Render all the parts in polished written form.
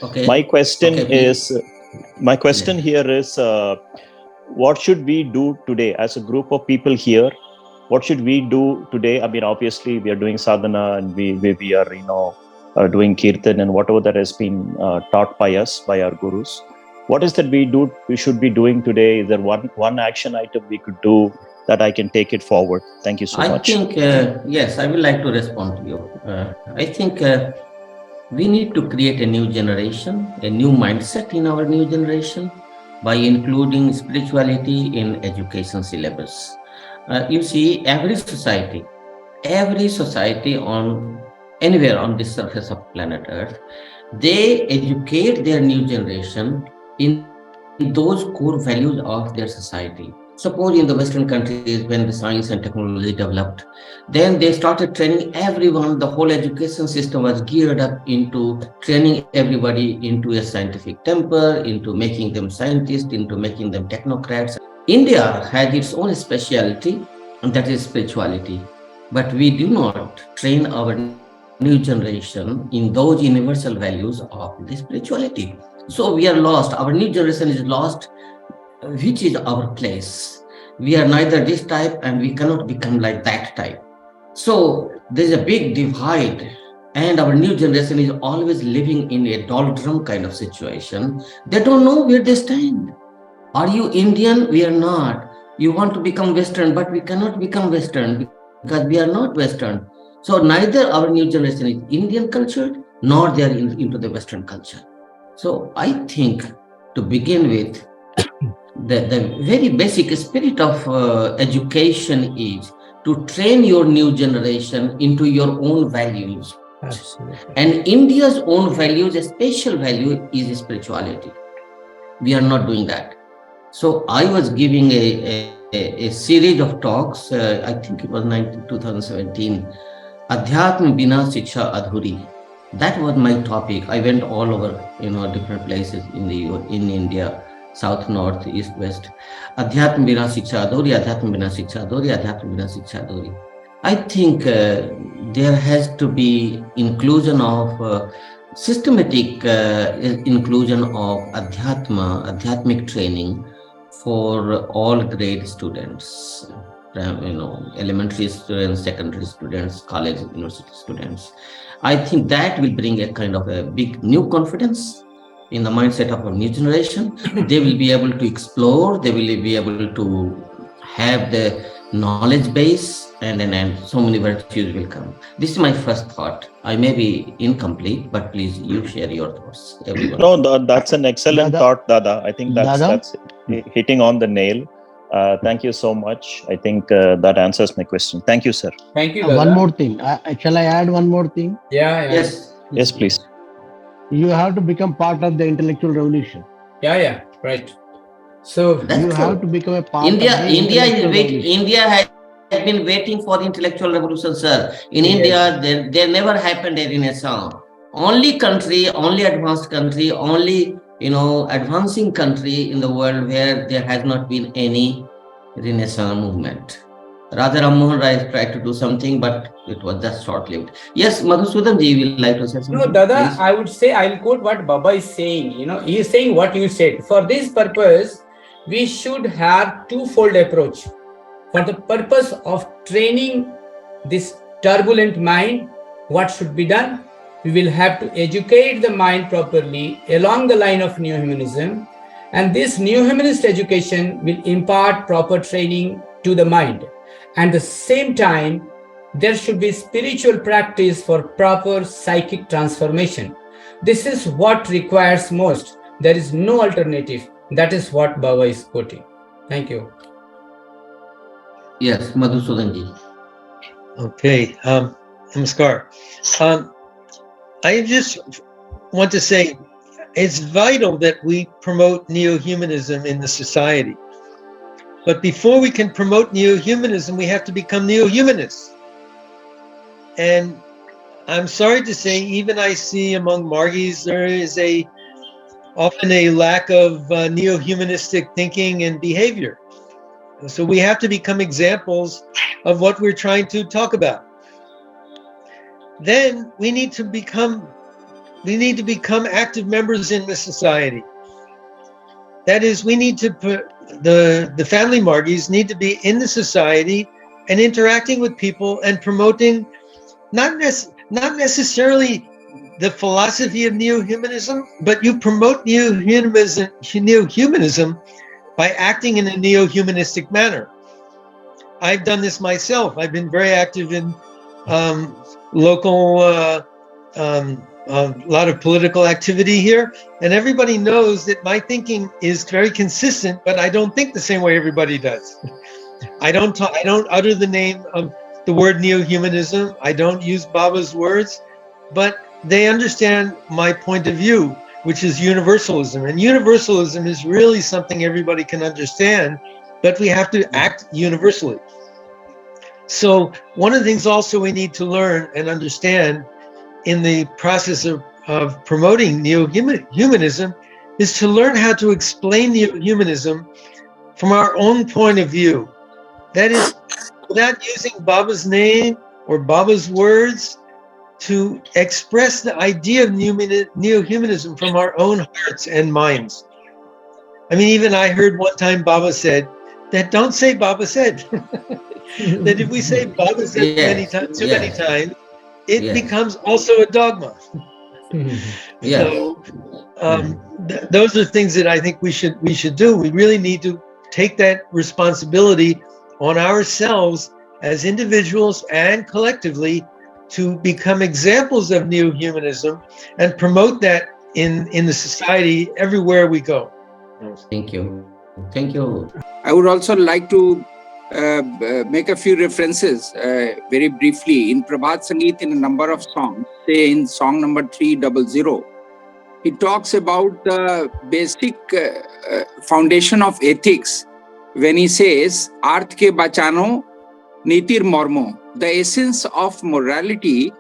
Okay. My question please. my question here is, what should we do today as a group of people here? What should we do today? I mean, obviously we are doing sadhana, and we are, doing kirtan and whatever that has been taught by us, by our gurus. What is that we should be doing today? Is there one action item we could do that I can take it forward? Thank you so much. I think, yes, I would like to respond to you. I think we need to create a new generation, a new mindset in our new generation by including spirituality in education syllabus. You see, every society on anywhere on this surface of planet Earth, they educate their new generation in those core values of their society. Suppose in the Western countries, when the science and technology developed, then they started training everyone. The whole education system was geared up into training everybody into a scientific temper, into making them scientists, into making them technocrats. India has its own specialty, and that is spirituality. But we do not train our new generation in those universal values of the spirituality. So we are lost. Our new generation is lost. Which is our place? We are neither this type and we cannot become like that type. So there's a big divide, and our new generation is always living in a doldrum kind of situation. They don't know where they stand. Are you Indian? We are not. You want to become Western, but we cannot become Western because we are not Western. So neither our new generation is Indian cultured, nor they are into the Western culture. So I think, to begin with, the very basic spirit of education is to train your new generation into your own values. Absolutely. And India's own values, a special value is spirituality. We are not doing that. So I was giving a series of talks, I think it was 2017, Adhyatma Bina Shiksha Adhuri. That was my topic. I went all over, different places in India, south, north, east, west. Adhyatma Bina Shiksha Adhuri, Adhyatma Bina Shiksha Adhuri, Adhyatma Bina Shiksha Adhuri. I think there has to be inclusion of systematic inclusion of Adhyatmic training for all grade students, elementary students, secondary students, college, university students. I think that will bring a kind of a big new confidence in the mindset of our new generation. They will be able to explore, they will be able to have the knowledge base, and so many virtues will come. This is my first thought. I may be incomplete, but please, you share your thoughts, everyone. No, that's an excellent thought, Dada. I think that's hitting on the nail. Thank you so much. I think that answers my question. Thank you, sir. Thank you, Dada. One more thing. Shall I add one more thing? Yeah. Yes, please. You have to become part of the intellectual revolution. Yeah, right. So you have to become a part India, of the India intellectual is revolution. India has been waiting for intellectual revolution, sir. In India, there never happened a renaissance. Only advanced country, only advancing country in the world where there has not been any renaissance movement. Rather, Ram Mohan Rai tried to do something, but it was just short-lived. Yes, Madhusudan ji will like to say something. No, Dada, please. I would say, I'll quote what Baba is saying. He is saying what you said. For this purpose, we should have twofold approach. For the purpose of training this turbulent mind, what should be done? We will have to educate the mind properly along the line of neo-humanism, and this neo-humanist education will impart proper training to the mind. And at the same time, there should be spiritual practice for proper psychic transformation. This is what requires most. There is no alternative. That is what Baba is quoting. Thank you. Yes, Madhusudan ji. Okay, Namaskar. I just want to say it's vital that we promote neo-humanism in the society. But before we can promote neo-humanism, we have to become neo-humanists. And I'm sorry to say, even I see among Margis, there is often a lack of neo-humanistic thinking and behavior. So we have to become examples of what we're trying to talk about. Then we need to become we need to become active members in the society. That is, we need to put the family Margies need to be in the society and interacting with people and promoting not necessarily the philosophy of neo-humanism, but you promote neo-humanism by acting in a neo-humanistic manner. I've done this myself. I've been very active in local, a lot of political activity here, and everybody knows that my thinking is very consistent, but I don't think the same way everybody does. I don't utter the name of the word neo-humanism. I don't use Baba's words, but they understand my point of view, which is universalism. And universalism is really something everybody can understand, but we have to act universally. So one of the things also we need to learn and understand in the process of promoting neo-humanism is to learn how to explain neo-humanism from our own point of view. That is, without using Baba's name or Baba's words, to express the idea of neo-humanism from our own hearts and minds. I mean, even I heard one time Baba said that don't say Baba said. That if we say Baba said many times, too many times, it becomes also a dogma. So those are things that I think we should do. We really need to take that responsibility on ourselves as individuals and collectively to become examples of neo-humanism and promote that in the society everywhere we go. Thank you. Thank you. I would also like to make a few references very briefly. In Prabhat Sangeet, in a number of songs, say in song number 300, he talks about the basic foundation of ethics when he says, Arth ke bachano, nitir mormo. The essence of morality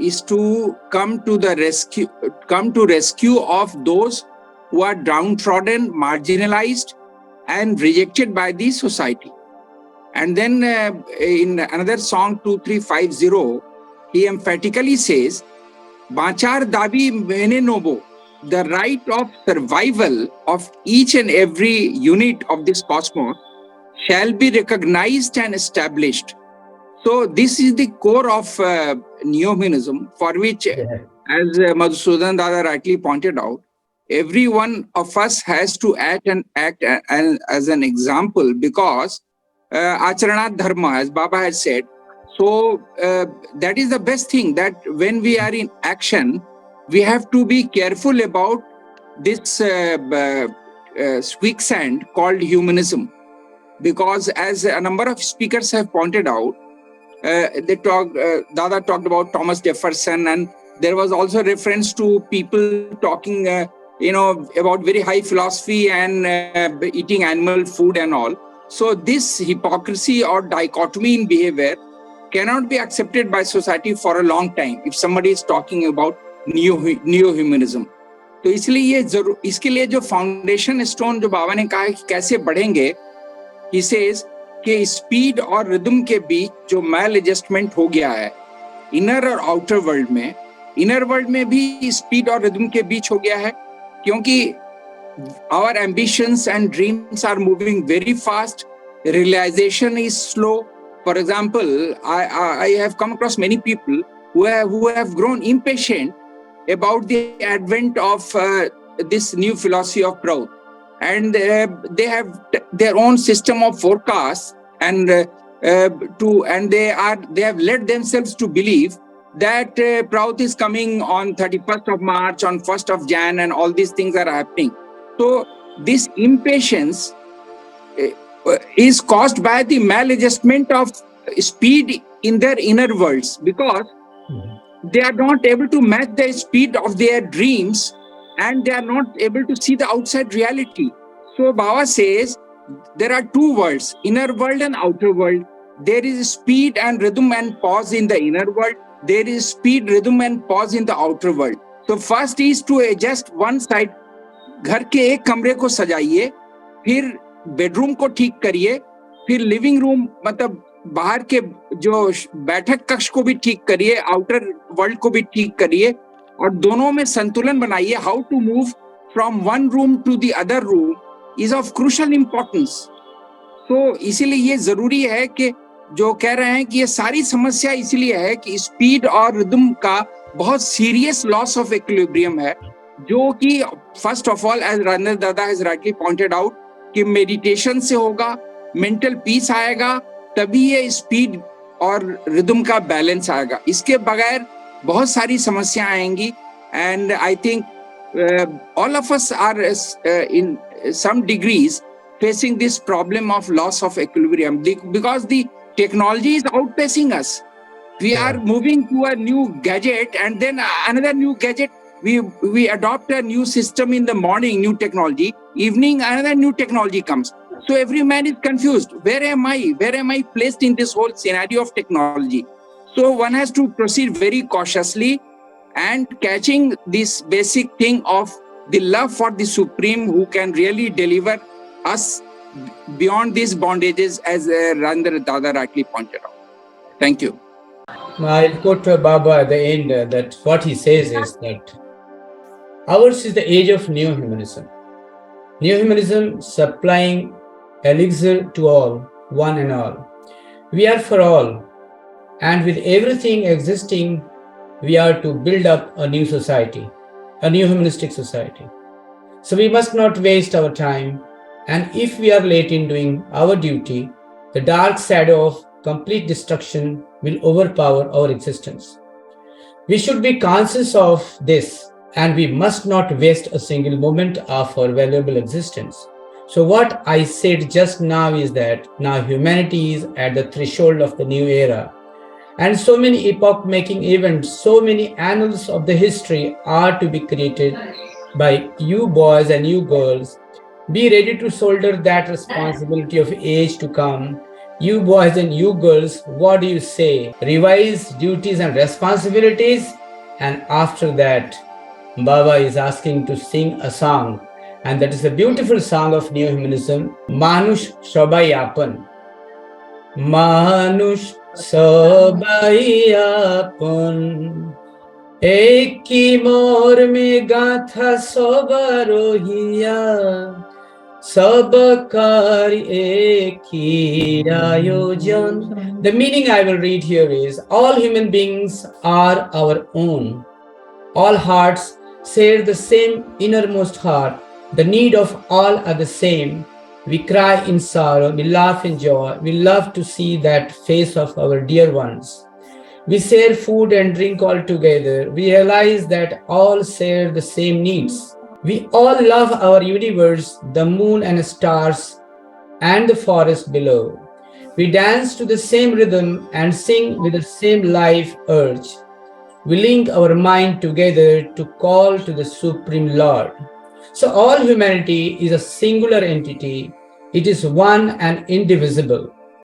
is to come to rescue of those who are downtrodden, marginalized, and rejected by the society. And then in another song, 2350, he emphatically says, Bachar dabi mene nobo, the right of survival of each and every unit of this cosmos shall be recognized and established. So this is the core of neo-humanism, for which, as Madhusudan Dada rightly pointed out, every one of us has to act as an example, because Acharanat Dharma, as Baba had said. So that is the best thing, that when we are in action, we have to be careful about this quicksand called humanism. Because as a number of speakers have pointed out, Dada talked about Thomas Jefferson, and there was also reference to people talking, about very high philosophy and eating animal food and all. So this hypocrisy or dichotomy in behavior cannot be accepted by society for a long time if somebody is talking about neo-humanism. तो इसलिए इसके लिए जो foundation stone जो बाबा ने कहा है कि कैसे बढ़ेंगे, he says कि स्पीड और रिदम के बीच जो मैल एडजस्टमेंट हो गया है इनर और आउटर वर्ल्ड में, इनर वर्ल्ड में भी स्पीड और रिदम के बीच हो गया है, क्योंकि our ambitions and dreams are moving very fast. Realization is slow. For example, I have come across many people who have grown impatient about the advent of this new philosophy of Prout, and they have their own system of forecasts, and they have led themselves to believe that Prout is coming on 31st of March, on 1st of Jan, and all these things are happening. So this impatience is caused by the maladjustment of speed in their inner worlds, because they are not able to match the speed of their dreams, and they are not able to see the outside reality. So Baba says there are two worlds, inner world and outer world. There is speed and rhythm and pause in the inner world. There is speed, rhythm and pause in the outer world. So first is to adjust one side. घर के एक कमरे को सजाइए, फिर bedroom को ठीक करिए, फिर लिविंग रूम मतलब बाहर के जो बैठक कक्ष को भी ठीक करिए, आउटर वर्ल्ड को भी ठीक करिए, और दोनों में संतुलन बनाइए. How to move from one room to the other room is of crucial importance. तो इसीलिए ये जरूरी है कि जो कह रहे हैं कि ये सारी समस्या इसलिए है कि स्पीड और रिदम का बहुत सीरियस लॉस ऑफ इक्विलिब्रियम है, जो कि first of all as Rajendra Dada has rightly pointed out कि मेडिटेशन से होगा, मेंटल पीस आएगा, तभी ये स्पीड और रिदम का बैलेंस आएगा. इसके बगैर बहुत सारी समस्याएं आएंगी. And I think all of us are in some degrees facing this problem of loss of equilibrium because the technology is outpacing us. We are moving to a new gadget and then another new gadget. We adopt a new system in the morning, new technology. Evening, another new technology comes. So every man is confused. Where am I? Where am I placed in this whole scenario of technology? So one has to proceed very cautiously and catching this basic thing of the love for the Supreme who can really deliver us beyond these bondages, as Rajendra Dada rightly pointed out. Thank you. I'll quote Baba at the end that what he says is that ours is the age of neo-humanism. Neo-humanism supplying elixir to all, one and all. We are for all, and with everything existing, we are to build up a new society, a new humanistic society. So we must not waste our time, and if we are late in doing our duty, the dark shadow of complete destruction will overpower our existence. We should be conscious of this, and we must not waste a single moment of our valuable existence. So what I said just now is that now humanity is at the threshold of the new era. And so many epoch-making events, so many annals of the history are to be created by you boys and you girls. Be ready to shoulder that responsibility of age to come. You boys and you girls, what do you say? Revise duties and responsibilities. And after that, Baba is asking to sing a song. And that is a beautiful song of neo-humanism, Manush Shobai Apan. Manush Shobai Apan. Eki morme gatha sobarohiya. Sabakar eki ayojan. The meaning I will read here is, all human beings are our own. All hearts share the same innermost heart. The need of all are the same. We cry in sorrow, we laugh in joy. We love to see that face of our dear ones. We share food and drink all together. We realize that all share the same needs. We all love our universe, the moon and stars, and the forest below. We dance to the same rhythm and sing with the same life urge. We link our mind together to call to the Supreme Lord. So all humanity is a singular entity. It is one and indivisible.